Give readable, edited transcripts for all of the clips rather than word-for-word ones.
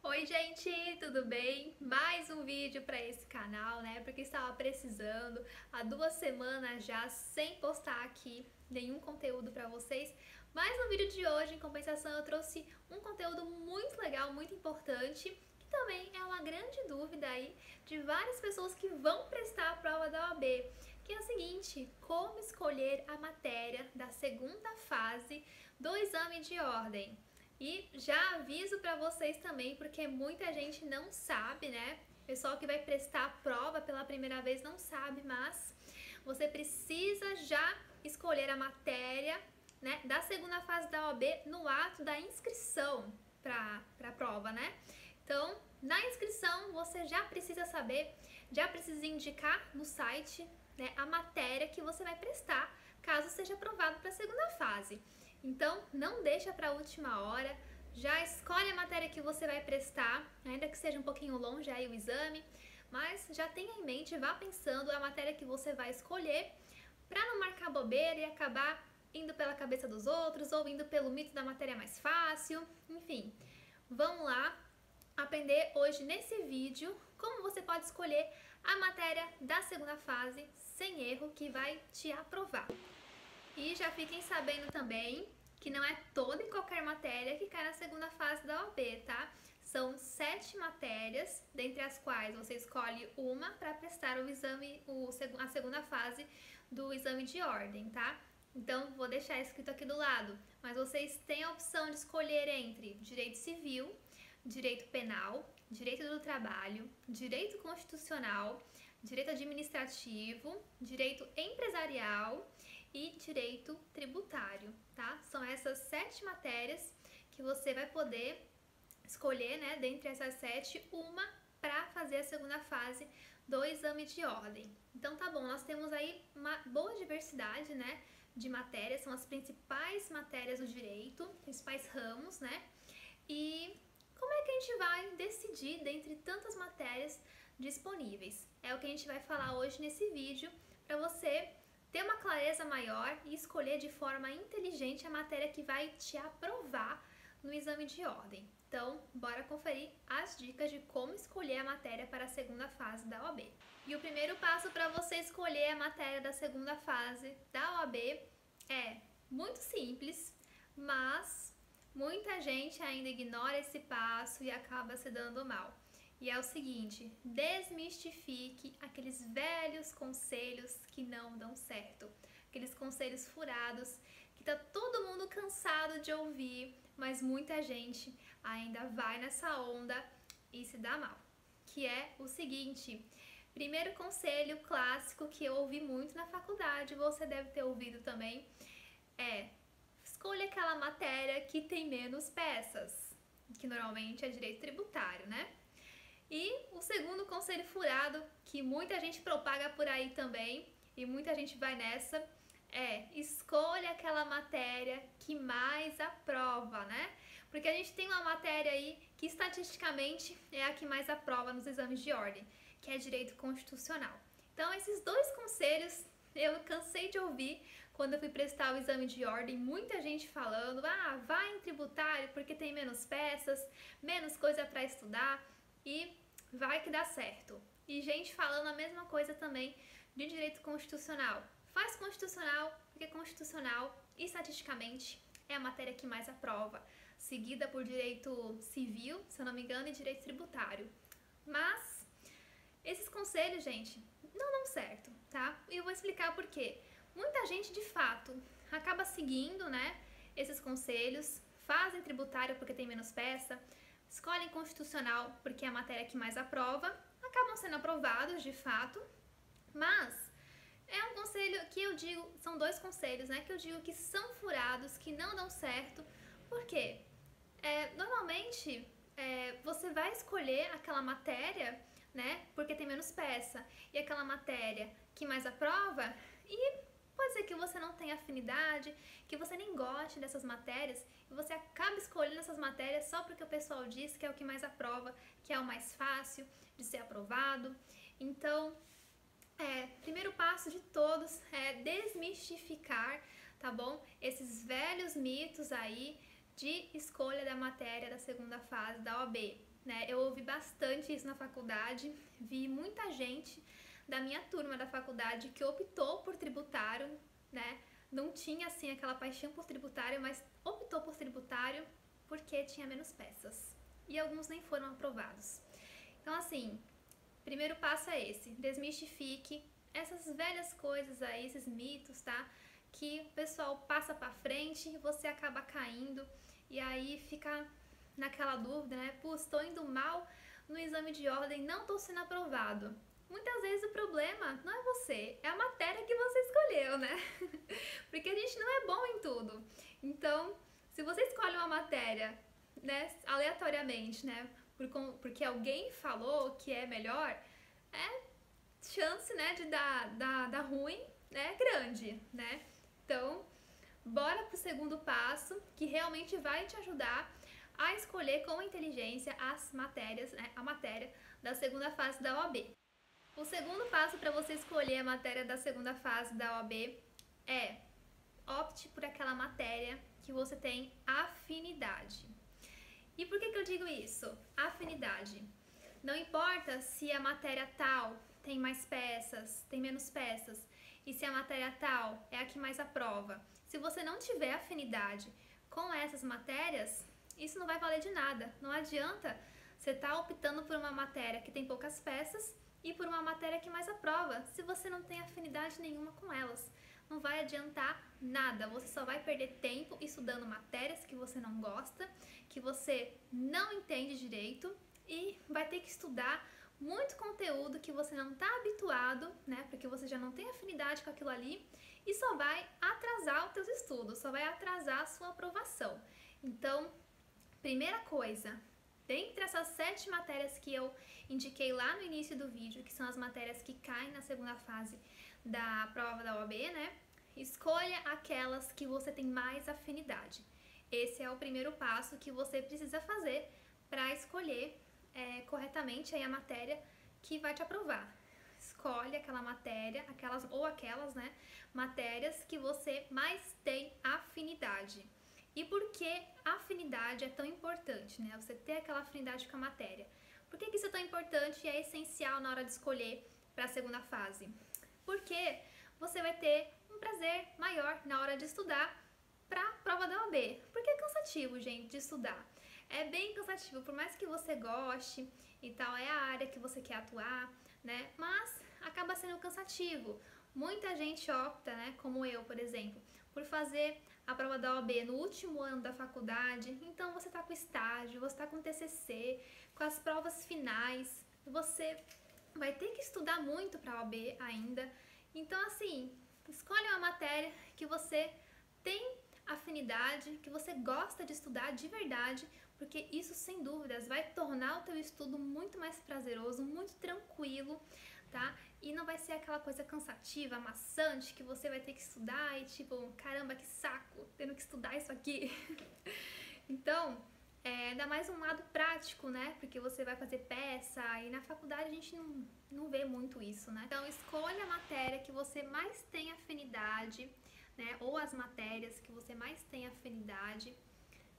Oi gente, tudo bem? Mais um vídeo para esse canal, né? Porque estava precisando há 2 semanas já sem postar aqui nenhum conteúdo para vocês. Mas no vídeo de hoje, em compensação, eu trouxe um conteúdo muito legal, muito importante, que também é uma grande dúvida aí de várias pessoas que vão prestar a prova da OAB, que é o seguinte: como escolher a matéria da segunda fase do exame de ordem? E já aviso para vocês também, porque muita gente não sabe, né? Pessoal que vai prestar a prova pela primeira vez não sabe, mas você precisa já escolher a matéria, né, da segunda fase da OAB no ato da inscrição para a prova, né? Então, na inscrição você já precisa saber, já precisa indicar no site, né, a matéria que você vai prestar, caso seja aprovado para a segunda fase. Então, não deixa para a última hora, já escolhe a matéria que você vai prestar, ainda que seja um pouquinho longe aí o exame, mas já tenha em mente, vá pensando a matéria que você vai escolher, para não marcar bobeira e acabar indo pela cabeça dos outros ou indo pelo mito da matéria mais fácil, enfim. Vamos lá aprender hoje nesse vídeo como você pode escolher a matéria da segunda fase sem erro que vai te aprovar. E já fiquem sabendo também que não é toda e qualquer matéria que cai na segunda fase da OAB, tá? São 7 matérias, dentre as quais você escolhe uma para prestar o exame, a segunda fase do exame de ordem, tá? Então, vou deixar escrito aqui do lado, mas vocês têm a opção de escolher entre direito civil, direito penal, direito do trabalho, direito constitucional, direito administrativo, direito empresarial e direito tributário, tá? São essas 7 matérias que você vai poder escolher, né, dentre essas 7, uma para fazer a segunda fase do exame de ordem. Então tá bom, nós temos aí uma boa diversidade, né, de matérias, são as principais matérias do direito, principais ramos, né? E como é que a gente vai decidir dentre tantas matérias disponíveis? É o que a gente vai falar hoje nesse vídeo, para você ter uma clareza maior e escolher de forma inteligente a matéria que vai te aprovar no exame de ordem. Então, bora conferir as dicas de como escolher a matéria para a segunda fase da OAB. E o primeiro passo para você escolher a matéria da segunda fase da OAB é muito simples, mas muita gente ainda ignora esse passo e acaba se dando mal. E é o seguinte: desmistifique aqueles velhos conselhos que não dão certo, aqueles conselhos furados que tá todo mundo cansado de ouvir, mas muita gente ainda vai nessa onda e se dá mal. Que é o seguinte: primeiro conselho clássico que eu ouvi muito na faculdade, você deve ter ouvido também, é: escolha aquela matéria que tem menos peças, que normalmente é direito tributário, né? E o segundo conselho furado, que muita gente propaga por aí também, e muita gente vai nessa, é: escolha aquela matéria que mais aprova, né? Porque a gente tem uma matéria aí que estatisticamente é a que mais aprova nos exames de ordem, que é direito constitucional. Então, esses dois conselhos eu cansei de ouvir quando eu fui prestar o exame de ordem, muita gente falando: ah, vai em tributário porque tem menos peças, menos coisa para estudar e vai que dá certo. E gente falando a mesma coisa também de direito constitucional. Faz constitucional porque constitucional, estatisticamente, é a matéria que mais aprova, seguida por direito civil, se eu não me engano, e direito tributário. Mas esses conselhos, gente, não dão certo, tá? E eu vou explicar por quê. Muita gente, de fato, acaba seguindo, né, esses conselhos, fazem tributário porque tem menos peça, escolhem constitucional porque é a matéria que mais aprova, acabam sendo aprovados, de fato, mas é um conselho que eu digo, são dois conselhos, né, que eu digo que são furados, que não dão certo. Por quê? Normalmente, você vai escolher aquela matéria, né, porque tem menos peça, e aquela matéria que mais aprova, e pode ser que você não tenha afinidade, que você nem goste dessas matérias, e você acaba escolhendo essas matérias só porque o pessoal diz que é o que mais aprova, que é o mais fácil de ser aprovado. Então, primeiro passo de todos é desmistificar, tá bom? Esses velhos mitos aí de escolha da matéria da segunda fase da OAB. né? Eu ouvi bastante isso na faculdade, vi muita gente da minha turma da faculdade que optou por tributário, né? Não tinha assim aquela paixão por tributário, mas optou por tributário porque tinha menos peças. E alguns nem foram aprovados. Então assim, primeiro passo é esse, desmistifique essas velhas coisas aí, esses mitos, tá? Que o pessoal passa pra frente e você acaba caindo e aí fica naquela dúvida, né? Pô, estou indo mal no exame de ordem, não estou sendo aprovado. Muitas vezes o problema não é você, é a matéria que você escolheu, né? Porque a gente não é bom em tudo. Então, se você escolhe uma matéria, né, aleatoriamente, né, porque alguém falou que é melhor, é chance, né, de dar ruim, né, grande, né? Então, bora pro segundo passo, que realmente vai te ajudar a escolher com inteligência as matérias, né, a matéria da segunda fase da OAB. O segundo passo para você escolher a matéria da segunda fase da OAB é opte por aquela matéria que você tem afinidade. E por que eu digo isso? Afinidade. Não importa se a matéria tal tem mais peças, tem menos peças, e se a matéria tal é a que mais aprova. Se você não tiver afinidade com essas matérias, isso não vai valer de nada. Não adianta você estar optando por uma matéria que tem poucas peças e por uma matéria que mais aprova, se você não tem afinidade nenhuma com elas. Não vai adiantar nada, você só vai perder tempo estudando matérias que você não gosta, que você não entende direito e vai ter que estudar muito conteúdo que você não está habituado, né? Porque você já não tem afinidade com aquilo ali e só vai atrasar os teus estudos, só vai atrasar a sua aprovação. Então, primeira coisa, dentre essas 7 matérias que eu indiquei lá no início do vídeo, que são as matérias que caem na segunda fase da prova da OAB, né? Escolha aquelas que você tem mais afinidade. Esse é o primeiro passo que você precisa fazer para escolher corretamente aí a matéria que vai te aprovar. Escolhe aquela matéria, aquelas, né, matérias que você mais tem afinidade. E por que a afinidade é tão importante, né? Você ter aquela afinidade com a matéria. Por que isso é tão importante e é essencial na hora de escolher para a segunda fase? Porque você vai ter um prazer maior na hora de estudar para a prova da OAB. Porque é cansativo, gente, de estudar. É bem cansativo, por mais que você goste e tal, é a área que você quer atuar, né? Mas acaba sendo cansativo. Muita gente opta, né, como eu, por exemplo, por fazer a prova da OAB no último ano da faculdade. Então você tá com estágio, você tá com TCC, com as provas finais, você vai ter que estudar muito para a OAB ainda. Então assim, escolhe uma matéria que você tem afinidade, que você gosta de estudar de verdade, porque isso sem dúvidas vai tornar o teu estudo muito mais prazeroso, muito tranquilo, tá? E não vai ser aquela coisa cansativa, maçante, que você vai ter que estudar e tipo, caramba, que saco, tendo que estudar isso aqui. Então, dá mais um lado prático, né? Porque você vai fazer peça e na faculdade a gente não vê muito isso, né? Então, escolha a matéria que você mais tem afinidade, né? Ou as matérias que você mais tem afinidade,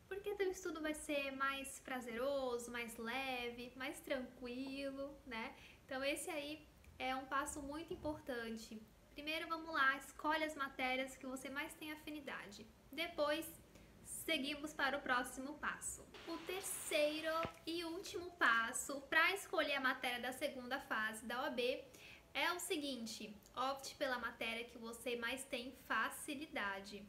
porque teu estudo vai ser mais prazeroso, mais leve, mais tranquilo, né? Então, esse aí é um passo muito importante. Primeiro, vamos lá, escolhe as matérias que você mais tem afinidade. Depois, seguimos para o próximo passo. O terceiro e último passo para escolher a matéria da segunda fase da OAB é o seguinte: opte pela matéria que você mais tem facilidade.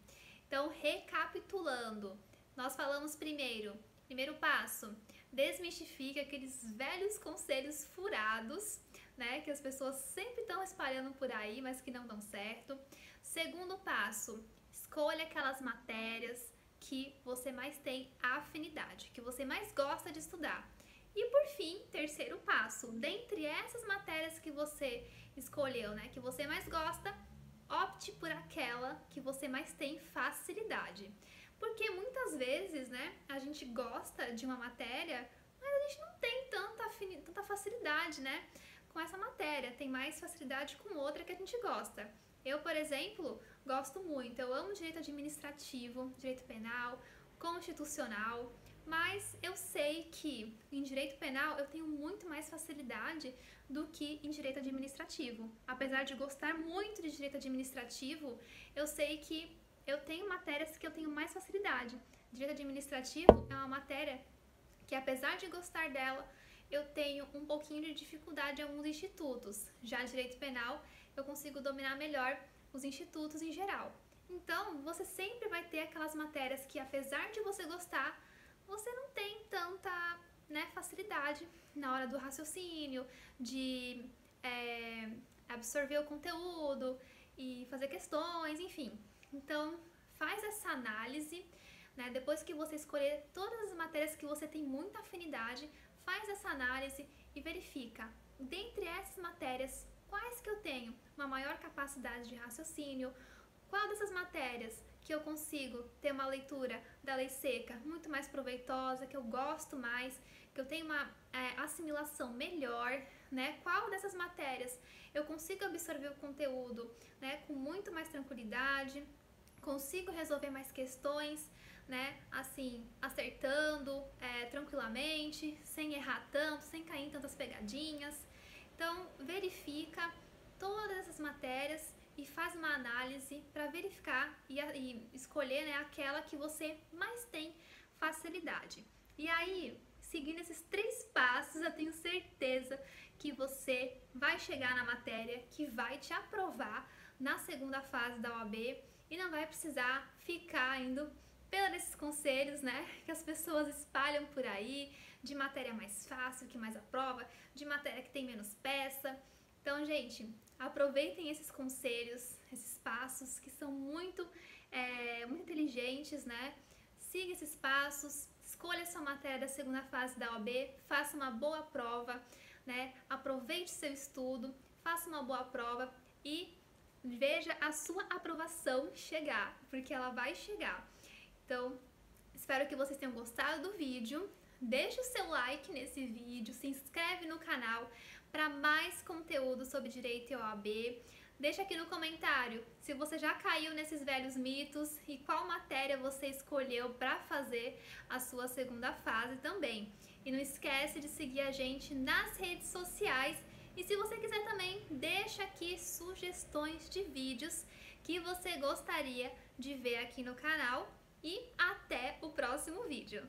Então, recapitulando, nós falamos primeiro passo, desmistifique aqueles velhos conselhos furados, né, que as pessoas sempre estão espalhando por aí, mas que não dão certo. Segundo passo, escolha aquelas matérias que você mais tem afinidade, que você mais gosta de estudar. E por fim, terceiro passo, dentre essas matérias que você escolheu, né, que você mais gosta, opte por aquela que você mais tem facilidade. Porque muitas vezes, né, a gente gosta de uma matéria, mas a gente não tem tanta facilidade, né, com essa matéria. Tem mais facilidade com outra que a gente gosta. Eu, por exemplo, gosto muito. Eu amo direito administrativo, direito penal, constitucional, mas eu sei que em direito penal eu tenho muito mais facilidade do que em direito administrativo. Apesar de gostar muito de direito administrativo, eu sei que eu tenho matérias que eu tenho mais facilidade. Direito administrativo é uma matéria que, apesar de gostar dela, eu tenho um pouquinho de dificuldade em alguns institutos. Já direito penal, eu consigo dominar melhor os institutos em geral. Então, você sempre vai ter aquelas matérias que, apesar de você gostar, você não tem tanta, facilidade na hora do raciocínio, de absorver o conteúdo e fazer questões, enfim. Então, faz essa análise, depois que você escolher todas as matérias que você tem muita afinidade, faz essa análise e verifica, dentre essas matérias, quais que eu tenho uma maior capacidade de raciocínio, qual dessas matérias que eu consigo ter uma leitura da lei seca muito mais proveitosa, que eu gosto mais, que eu tenho uma assimilação melhor, Qual dessas matérias eu consigo absorver o conteúdo, com muito mais tranquilidade, consigo resolver mais questões, assim, acertando tranquilamente, sem errar tanto, sem cair em tantas pegadinhas. Então, verifica todas essas matérias e faz uma análise para verificar e escolher aquela que você mais tem facilidade. E aí, seguindo esses 3 passos, eu tenho certeza que você vai chegar na matéria que vai te aprovar na segunda fase da OAB e não vai precisar ficar indo pelos conselhos, que as pessoas espalham por aí, de matéria mais fácil, que mais aprova, de matéria que tem menos peça. Então, gente, aproveitem esses conselhos, esses passos que são muito inteligentes, Siga esses passos, escolha a sua matéria da segunda fase da OAB, faça uma boa prova, Aproveite seu estudo, faça uma boa prova e veja a sua aprovação chegar, porque ela vai chegar. Então, espero que vocês tenham gostado do vídeo. Deixe o seu like nesse vídeo, se inscreve no canal para mais conteúdo sobre direito e OAB. Deixa aqui no comentário se você já caiu nesses velhos mitos e qual matéria você escolheu para fazer a sua segunda fase também. E não esquece de seguir a gente nas redes sociais. E se você quiser também, deixa aqui sugestões de vídeos que você gostaria de ver aqui no canal. E até o próximo vídeo!